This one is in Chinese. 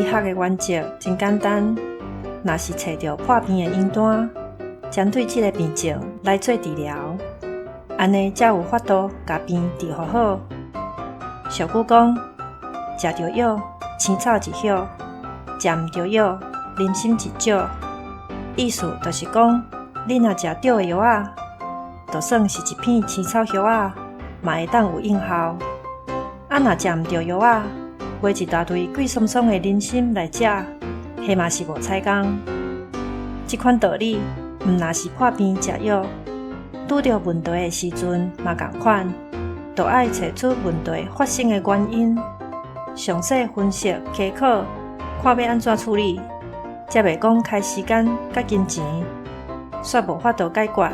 学的原则真简单，若是找到破病的因端，针对这个病症来做治疗，安尼才有法度把病治好好。俗语讲，食着药，青草一叶；食毋着药，人参一少。意思就是讲，你若食对的药仔，就算是一片青草叶仔，嘛会当有应效。若食毋着药仔，买一大堆贵爽爽的人参来食，迄嘛是无采工。这款道理，毋若是破病食药，拄着问题的时阵嘛同款，就要找出问题发生的原因，详细分析结果，看要安怎处理，才袂讲开时间甲金钱，煞无法度解决。